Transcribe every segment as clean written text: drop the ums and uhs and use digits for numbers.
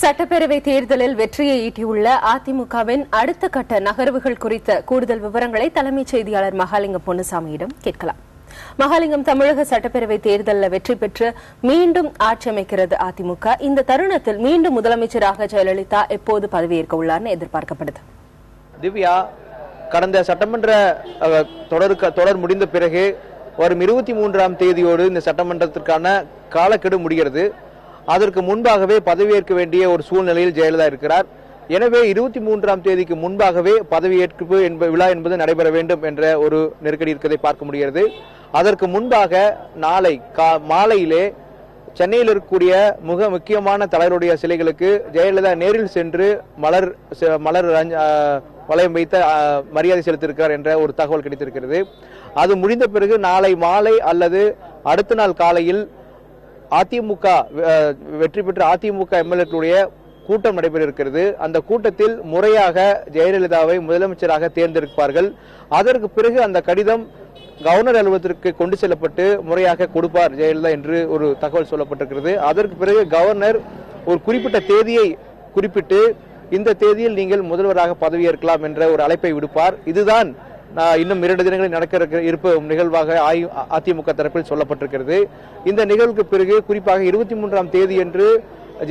சட்டப்பேரவை தேர்தலில் வெற்றியை ஈட்டியுள்ள அதிமுகவின் அடுத்த கட்ட நகர்வுகள் குறித்த கூடுதல் விவரங்களை தலைமைச் செய்தியாளர் மகாலிங்கம் பொன்னுசாமியிடம் கேட்கலாம். மகாலிங்கம், தமிழக சட்டப்பேரவை தேர்தலில் வெற்றி பெற்று மீண்டும் ஆட்சி அமைக்கிறது அதிமுக. இந்த தருணத்தில் மீண்டும் முதலமைச்சராக ஜெயலலிதா எப்போது பதவியேற்க உள்ளார்னு எதிர்பார்க்கப்படுது? திவ்யா, கடந்த சட்டமன்ற தொடர் முடிந்த பிறகு வரும் 23ஆம் தேதியோடு இந்த சட்டமன்றத்திற்கான காலக்கெடு முடிகிறது. அதற்கு முன்பாகவே பதவியேற்க வேண்டிய ஒரு சூழ்நிலையில் ஜெயலலிதா இருக்கிறார். எனவே 23ஆம் தேதிக்கு முன்பாகவே பதவியேற்பு விழா என்பது நடைபெற வேண்டும் என்ற ஒரு நெருக்கடி இருக்கிறதை பார்க்க முடிகிறது. அதற்கு முன்பாக நாளை மாலையிலே சென்னையில் இருக்கக்கூடிய மிக முக்கியமான தலைவருடைய சிலைகளுக்கு ஜெயலலிதா நேரில் சென்று மலர் வளையம் வைத்த மரியாதை செலுத்தியிருக்கிறார் என்ற ஒரு தகவல் கிடைத்திருக்கிறது. அது முடிந்த பிறகு நாளை மாலை அல்லது அடுத்த நாள் காலையில் அதிமுக வெற்றி பெற்ற அதிமுக எம்எல்ஏக்களுடைய கூட்டம் நடைபெற இருக்கிறது. அந்த கூட்டத்தில் முறையாக ஜெயலலிதாவை முதலமைச்சராக தேர்ந்தெடுப்பார்கள். அதற்கு பிறகு அந்த கடிதம் கவர்னர் அலுவலகத்திற்கு கொண்டு செல்லப்பட்டு முறையாக கொடுப்பார் ஜெயலலிதா என்று ஒரு தகவல் சொல்லப்பட்டிருக்கிறது. அதற்கு பிறகு கவர்னர் ஒரு குறிப்பிட்ட தேதியை குறிப்பிட்டு இந்த தேதியில் நீங்கள் முதல்வராக பதவியேற்கலாம் என்ற ஒரு அழைப்பை விடுப்பார். இதுதான் இன்னும் 2 தினங்களில் நடக்க இருப்ப நிகழ்வாக அதிமுக தரப்பில் சொல்லப்பட்டிருக்கிறது. இந்த நிகழ்வுக்கு பிறகு குறிப்பாக 23ஆம் தேதி என்று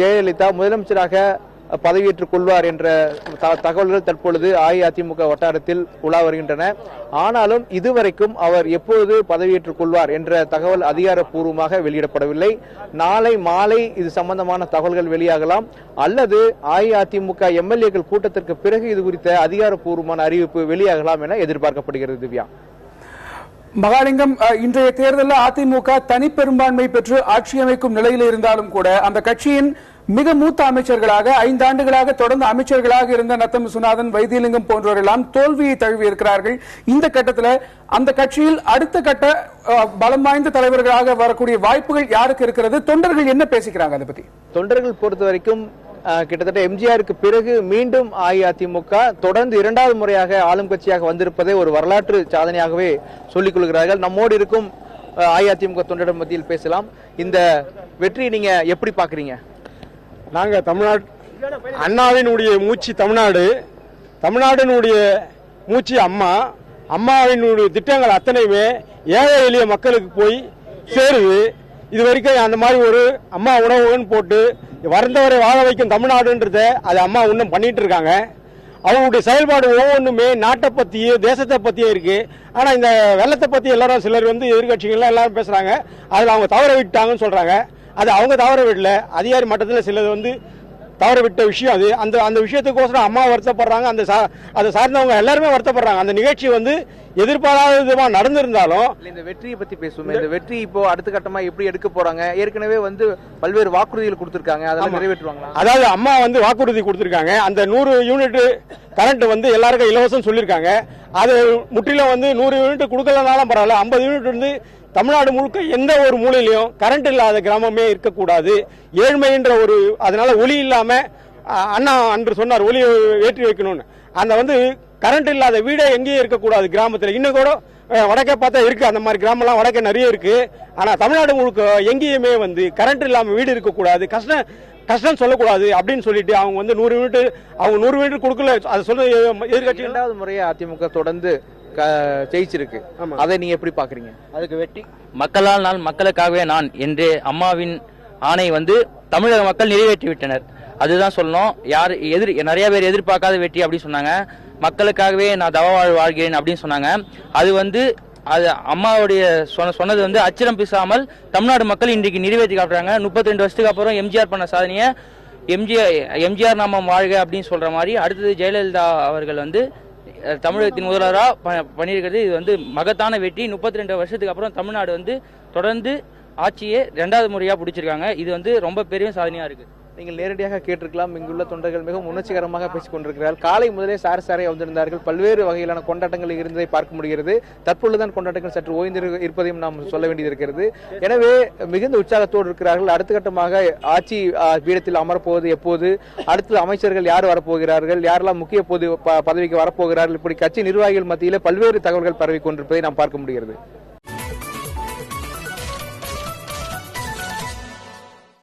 ஜெயலலிதா முதலமைச்சராக பதவியேற்றுக் கொள்வார் என்ற தகவல்கள் தற்பொழுது அஇஅதிமுக வட்டாரத்தில் உலா வருகின்றன. ஆனாலும் இதுவரைக்கும் அவர் எப்போது பதவியேற்றுக் கொள்வார் என்ற தகவல் அதிகாரப்பூர்வமாக வெளியிடப்படவில்லை. நாளை மாலை இது சம்பந்தமான தகவல்கள் வெளியாகலாம், அல்லது அஇஅதிமுக எம்எல்ஏக்கள் கூட்டத்திற்கு பிறகு இது குறித்த அதிகாரப்பூர்வமான அறிவிப்பு வெளியாகலாம் என எதிர்பார்க்கப்படுகிறது. திவ்யா, மகாலிங்கம், இன்றைய தேர்தலில் அதிமுக தனிப்பெரும்பான்மை பெற்று ஆட்சி அமைக்கும் நிலையில் இருந்தாலும் கூட அந்த கட்சியின் மிக மூத்த அமைச்சர்களாக 5 ஆண்டுகளாக தொடர்ந்து அமைச்சர்களாக இருந்த நத்தம் விஸ்வநாதன், வைத்தியலிங்கம் போன்றவரெல்லாம் தோல்வியை தழுவி இருக்கிறார்கள். இந்த கட்டத்தில் அந்த கட்சியில் அடுத்த கட்ட பலம் வாய்ந்த தலைவர்களாக வரக்கூடிய வாய்ப்புகள் யாருக்கு இருக்கிறது? தொண்டர்கள் என்ன பேசிக்கிறாங்க அதை பத்தி? தொண்டர்கள் பொறுத்த வரைக்கும் கிட்டத்தட்ட எம்ஜிஆருக்கு பிறகு மீண்டும் அஇஅதிமுக தொடர்ந்து 2வது முறையாக ஆளும் கட்சியாக வந்திருப்பதை ஒரு வரலாற்று சாதனையாகவே சொல்லிக் கொள்கிறார்கள். நம்மோடு இருக்கும் அஇஅதிமுக தொண்டர்கள் மத்தியில் பேசலாம். இந்த வெற்றியை நீங்க எப்படி பாக்குறீங்க? நாங்க தமிழ்நாடு அண்ணாவினுடைய மூச்சு தமிழ்நாடினுடைய மூச்சு அம்மாவினுடைய திட்டங்கள் அத்தனையுமே ஏழை எளிய மக்களுக்கு போய் சேருது. இது வரைக்கும் அந்த மாதிரி ஒரு அம்மா உணவுன்னு போட்டு வறந்தவரை வாழ வைக்கும் தமிழ்நாடுன்றத அது அம்மா இன்னும் பண்ணிட்டு இருக்காங்க. அவங்களுடைய செயல்பாடு ஒவ்வொன்றுமே நாட்டை பத்தியும் தேசத்தை பத்தியும் இருக்கு. ஆனா இந்த வெள்ளத்தை பத்தி எல்லாரும் சிலர் எதிர்கட்சிகள் எல்லாரும் பேசுறாங்க. அதுல அவங்க தவற விட்டாங்கன்னு சொல்றாங்க. அது அவங்க தவற விடல, அதிகாரி மட்டத்தில் சிலது தவற விட்ட விஷயம். அது அந்த விஷயத்துக்கோசரம் அம்மா வருத்தப்படுறாங்க, அதை சார்ந்தவங்க எல்லாருமே வருத்தப்படுறாங்க. அந்த நிகழ்ச்சி எதிர்பாராத விதமா நடந்திருந்தாலும் இந்த வெற்றியை பத்தி பேசுவோம். இந்த வெற்றி இப்போ அடுத்த கட்டமா எப்படி எடுக்க போறாங்க? ஏற்கனவே பல்வேறு வாக்குறுதிகள் கொடுத்திருக்காங்க, அதெல்லாம் நிறைவேற்றுவாங்க. அதாவது அம்மா வாக்குறுதி கொடுத்திருக்காங்க. அந்த 100 யூனிட் கரண்ட் எல்லாருக்கும் இலவசம் சொல்லியிருக்காங்க. அது முற்றிலும் 100 யூனிட் கொடுக்கலனாலும் பரவாயில்ல, 50 யூனிட் தமிழ்நாடு முழுக்க எந்த ஒரு மூலையிலையும் கரண்ட் இல்லாத கிராமமே இருக்கக்கூடாது. ஏழ்மைன்ற அதனால ஒளி இல்லாம அண்ணா அன்று சொன்னார் ஒளி ஏற்றி வைக்கணும்னு. அந்த கரண்ட் இல்லாத வீடே எங்கேயும் இருக்கக்கூடாது கிராமத்தில். இன்னும் கூட வடக்கே பார்த்தா இருக்கு, அந்த மாதிரி கிராமம்லாம் வடக்கே நிறைய இருக்கு. ஆனா தமிழ்நாடு முழுக்க எங்கேயுமே கரண்ட் இல்லாம வீடு இருக்கக்கூடாது, கஷ்டம் சொல்லக்கூடாது அப்படின்னு சொல்லிட்டு அவங்க 100 யூனிட் கொடுக்கல. அதை சொல்ல எதிர்கட்சி 2வது முறையை அதிமுக தொடர்ந்து ஜெயிச்சிருக்கு. அதை நீங்க எப்படி பாக்குறீங்க? அதுக்கு வெற்றி மக்களால் நான் மக்களுக்காகவே நான் என்று அம்மாவின் ஆணை தமிழக மக்கள் நிறைவேற்றி விட்டனர். அதுதான் சொல்லணும். நிறைய பேர் எதிர்பார்க்காத வெற்றி அப்படின்னு சொன்னாங்க. மக்களுக்காகவே நான் வாழ்கிறேன் அப்படின்னு சொன்னாங்க. அது அம்மாவுடைய சொன்னது அச்சரம் பேசாமல் தமிழ்நாடு மக்கள் இன்றைக்கு நிறைவேற்றி காட்டுறாங்க. 32 வருஷத்துக்கு அப்புறம் எம்ஜிஆர் பண்ண சாதனையை எம்ஜிஆர் நாமம் வாழ்க அப்படின்னு சொல்ற மாதிரி அடுத்தது ஜெயலலிதா அவர்கள் தமிழகத்தின் முதல்வராக பண்ணியிருக்கிறது. இது மகத்தான வெற்றி. 32 வருஷத்துக்கு அப்புறம் தமிழ்நாடு தொடர்ந்து ஆட்சியை 2வது முறையா பிடிச்சிருக்காங்க. இது ரொம்ப பெரிய சாதனையா இருக்கு. நீங்கள் நேரடியாக கேட்டிருக்கலாம். இங்குள்ள தொண்டர்கள் மிகவும் உணர்ச்சிகரமாக பேசிக் கொண்டிருக்கிறார்கள். காலை முதலே சாரை வந்திருந்தார்கள். பல்வேறு வகையிலான கொண்டாட்டங்கள் இருந்ததை பார்க்க முடிகிறது. தற்பொழுதுதான் கொண்டாட்டங்கள் சற்று ஓய்ந்து இருப்பதையும் நாம் சொல்ல வேண்டியது இருக்கிறது. எனவே மிகுந்த உற்சாகத்தோடு இருக்கிறார்கள். அடுத்த கட்டமாக ஆட்சி பீடத்தில் அமரப்போவது எப்போது, அடுத்து அமைச்சர்கள் யார் வரப்போகிறார்கள், யாரெல்லாம் முக்கிய பதவிக்கு வரப்போகிறார்கள், இப்படி கட்சி நிர்வாகிகள் மத்தியிலே பல்வேறு தகவல்கள் பரவி கொண்டிருப்பதை நாம் பார்க்க முடிகிறது.